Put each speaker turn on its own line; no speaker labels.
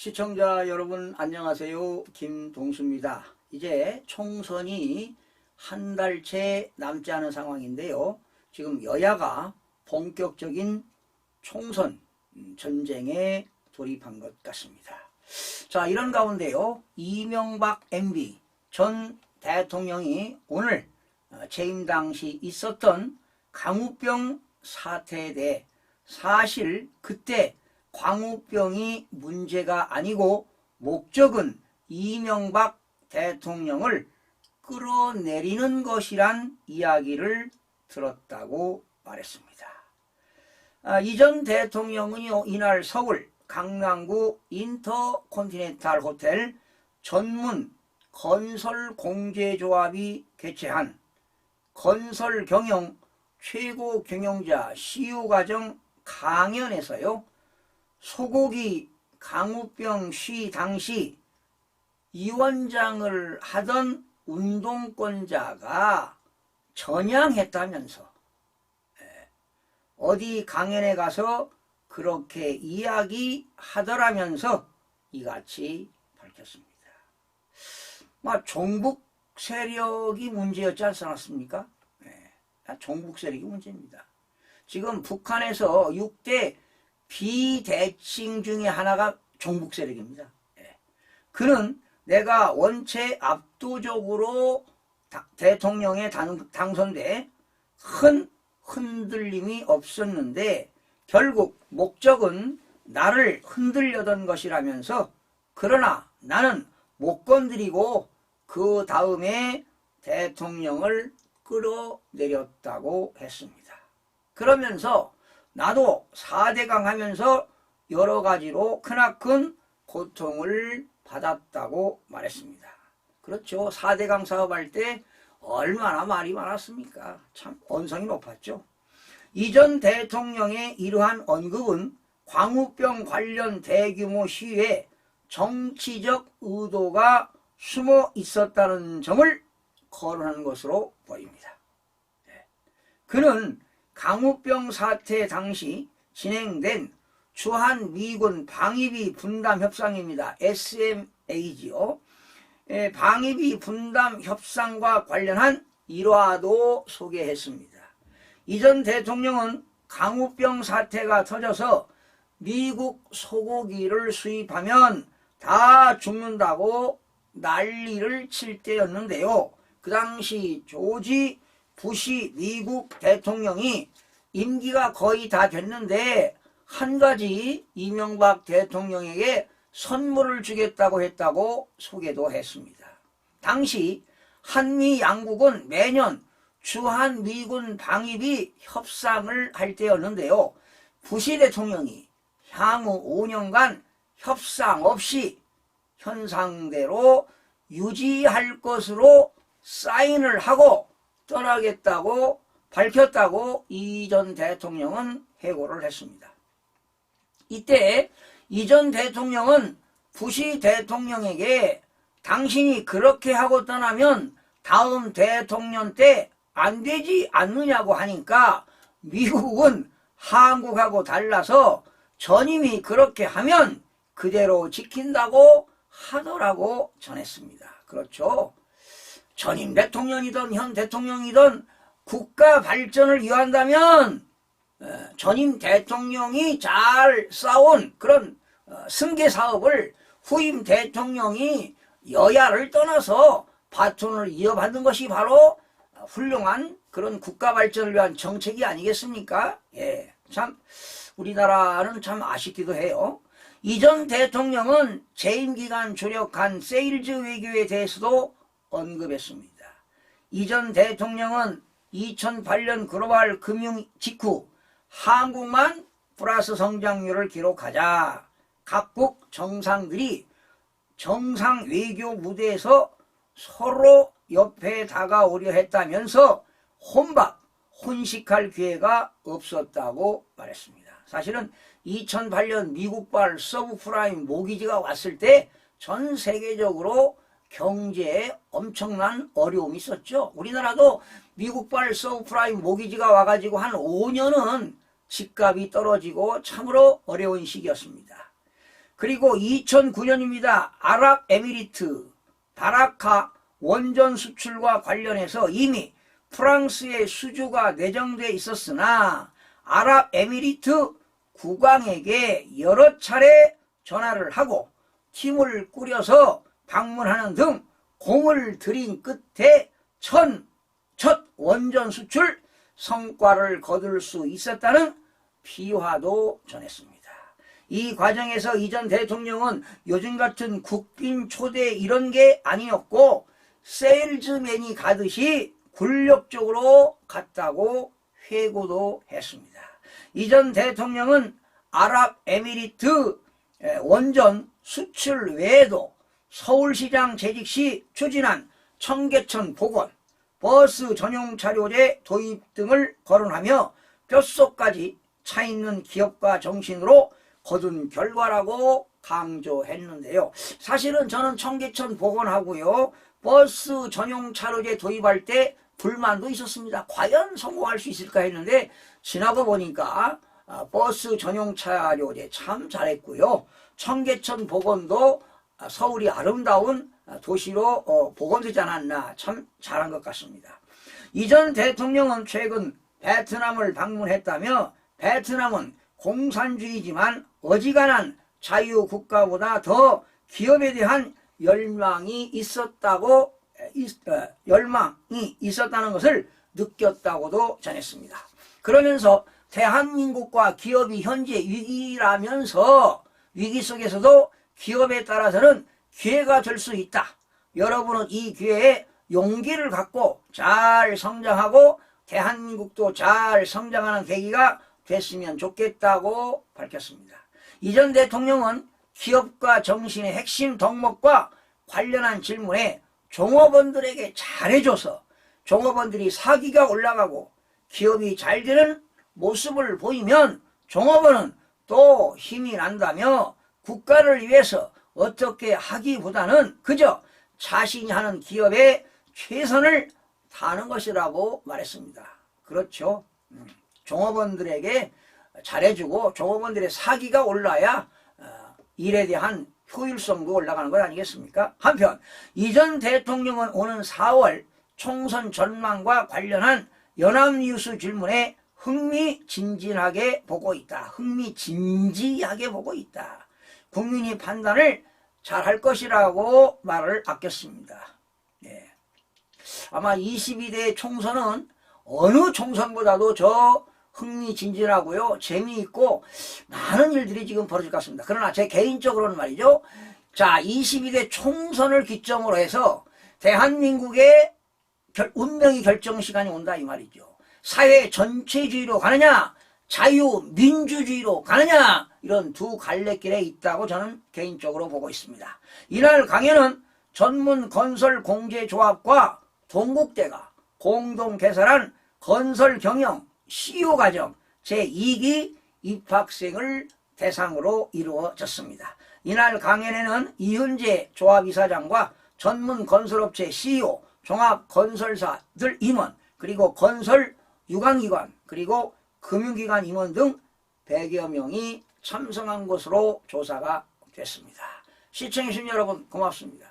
시청자 여러분 안녕하세요. 김동수입니다. 이제 총선이 한 달째 남지 않은 상황인데요. 지금 여야가 본격적인 총선 전쟁에 돌입한 것 같습니다. 자, 이런 가운데요. 이명박 MB 전 대통령이 오늘 재임 당시 있었던 광우병 사태에 대해 사실 그때 광우병이 문제가 아니고 목적은 이명박 대통령을 끌어내리는 것이란 이야기를 들었다고 말했습니다. 이전 대통령은요, 이날 서울 강남구 인터컨티넨탈 호텔 전문 건설공제조합이 개최한 건설경영 최고 경영자 CEO 과정 강연에서요, 소고기 광우병 시위 당시 위원장을 하던 운동권자가 전향했다면서 어디 강연에 가서 그렇게 이야기하더라면서 이같이 밝혔습니다. 종북 세력이 문제였지 않습니까? 종북 세력이 문제입니다. 지금 북한에서 6대 비대칭 중에 하나가 종북 세력입니다. 그는 내가 원체 압도적으로 대통령에 당선돼 큰 흔들림이 없었는데 결국 목적은 나를 흔들려던 것이라면서 그러나 나는 못 건드리고 그 다음에 대통령을 끌어내렸다고 했습니다. 그러면서 나도 4대강 하면서 여러 가지로 크나큰 고통을 받았다고 말했습니다. 그렇죠. 4대강 사업할 때 얼마나 말이 많았습니까? 참 언성이 높았죠. 이전 대통령의 이러한 언급은 광우병 관련 대규모 시위에 정치적 의도가 숨어 있었다는 점을 거론한 것으로 보입니다. 그는 광우병 사태 당시 진행된 주한미군 방위비 분담 협상입니다. SMA지요. 방위비 분담 협상과 관련한 일화도 소개했습니다. 이전 대통령은 광우병 사태가 터져서 미국 소고기를 수입하면 다 죽는다고 난리를 칠 때였는데요. 그 당시 조지 부시 미국 대통령이 임기가 거의 다 됐는데 한 가지 이명박 대통령에게 선물을 주겠다고 했다고 소개도 했습니다. 당시 한미 양국은 매년 주한미군 방위비 협상을 할 때였는데요. 부시 대통령이 향후 5년간 협상 없이 현상대로 유지할 것으로 사인을 하고 떠나겠다고 밝혔다고 이전 대통령은 해고를 했습니다. 이때 이전 대통령은 부시 대통령에게 당신이 그렇게 하고 떠나면 다음 대통령 때 안 되지 않느냐고 하니까 미국은 한국하고 달라서 전임이 그렇게 하면 그대로 지킨다고 하더라고 전했습니다. 그렇죠. 전임 대통령이든 현 대통령이든 국가 발전을 위한다면 전임 대통령이 잘 쌓아온 그런 승계 사업을 후임 대통령이 여야를 떠나서 바톤을 이어받는 것이 바로 훌륭한 그런 국가 발전을 위한 정책이 아니겠습니까? 참 우리나라는 참 아쉽기도 해요. 이전 대통령은 재임 기간 주력한 세일즈 외교에 대해서도 언급했습니다. 이전 대통령은 2008년 글로벌 금융 직후 한국만 플러스 성장률을 기록하자 각국 정상들이 정상 외교 무대에서 서로 옆에 다가오려 했다면서 혼식할 기회가 없었다고 말했습니다. 사실은 2008년 미국발 서브프라임 모기지가 왔을 때 전 세계적으로 경제에 엄청난 어려움이 있었죠. 우리나라도 미국발 서브프라임 모기지가 와가지고 한 5년은 집값이 떨어지고 참으로 어려운 시기였습니다. 그리고 2009년입니다. 아랍에미리트 바라카 원전 수출과 관련해서 이미 프랑스의 수주가 내정돼 있었으나 아랍에미리트 국왕에게 여러 차례 전화를 하고 팀을 꾸려서 방문하는 등 공을 들인 끝에 첫 원전 수출 성과를 거둘 수 있었다는 비화도 전했습니다. 이 과정에서 이 전 대통령은 요즘 같은 국빈 초대 이런 게 아니었고 세일즈맨이 가듯이 굴욕적으로 갔다고 회고도 했습니다. 이 전 대통령은 아랍에미리트 원전 수출 외에도 서울시장 재직 시 추진한 청계천 복원, 버스 전용 차료제 도입 등을 거론하며 뼛속까지 차 있는 기업가 정신으로 거둔 결과라고 강조했는데요. 사실은 저는 청계천 복원하고요, 버스 전용 차료제 도입할 때 불만도 있었습니다. 과연 성공할 수 있을까 했는데 지나고 보니까 버스 전용 차료제 참 잘했고요. 청계천 복원도 서울이 아름다운 도시로 복원되지 않았나, 참 잘한 것 같습니다. 이 전 대통령은 최근 베트남을 방문했다며 베트남은 공산주의지만 어지간한 자유국가보다 더 기업에 대한 열망이 있었다는 것을 느꼈다고도 전했습니다. 그러면서 대한민국과 기업이 현재 위기라면서 위기 속에서도 기업에 따라서는 기회가 될 수 있다. 여러분은 이 기회에 용기를 갖고 잘 성장하고 대한민국도 잘 성장하는 계기가 됐으면 좋겠다고 밝혔습니다. 이 전 대통령은 기업가 정신의 핵심 덕목과 관련한 질문에 종업원들에게 잘해줘서 종업원들이 사기가 올라가고 기업이 잘 되는 모습을 보이면 종업원은 또 힘이 난다며 국가를 위해서 어떻게 하기보다는 그저 자신이 하는 기업에 최선을 다하는 것이라고 말했습니다. 그렇죠. 종업원들에게 잘해주고 종업원들의 사기가 올라야 일에 대한 효율성도 올라가는 것 아니겠습니까? 한편 이 전 대통령은 오는 4월 총선 전망과 관련한 연합뉴스 질문에 흥미진진하게 보고 있다. 흥미진지하게 보고 있다. 국민이 판단을 잘할 것이라고 말을 아꼈습니다. 네. 아마 22대 총선은 어느 총선보다도 저 흥미진진하고요, 재미있고 많은 일들이 지금 벌어질 것 같습니다. 그러나 제 개인적으로는 말이죠, 자 22대 총선을 기점으로 해서 대한민국의 운명이 결정 시간이 온다 이 말이죠. 사회 전체주의로 가느냐 자유민주주의로 가느냐, 이런 두 갈래길에 있다고 저는 개인적으로 보고 있습니다. 이날 강연은 전문건설공제조합과 동국대가 공동 개설한 건설경영 CU과정 제2기 입학생을 대상으로 이루어졌습니다. 이날 강연에는 이은재 조합이사장과 전문건설업체 CEO, 종합건설사들 임원, 그리고 건설 유관기관, 그리고 금융기관 임원 등 100여 명이 참석한 것으로 조사가 됐습니다. 시청해주신 여러분 고맙습니다.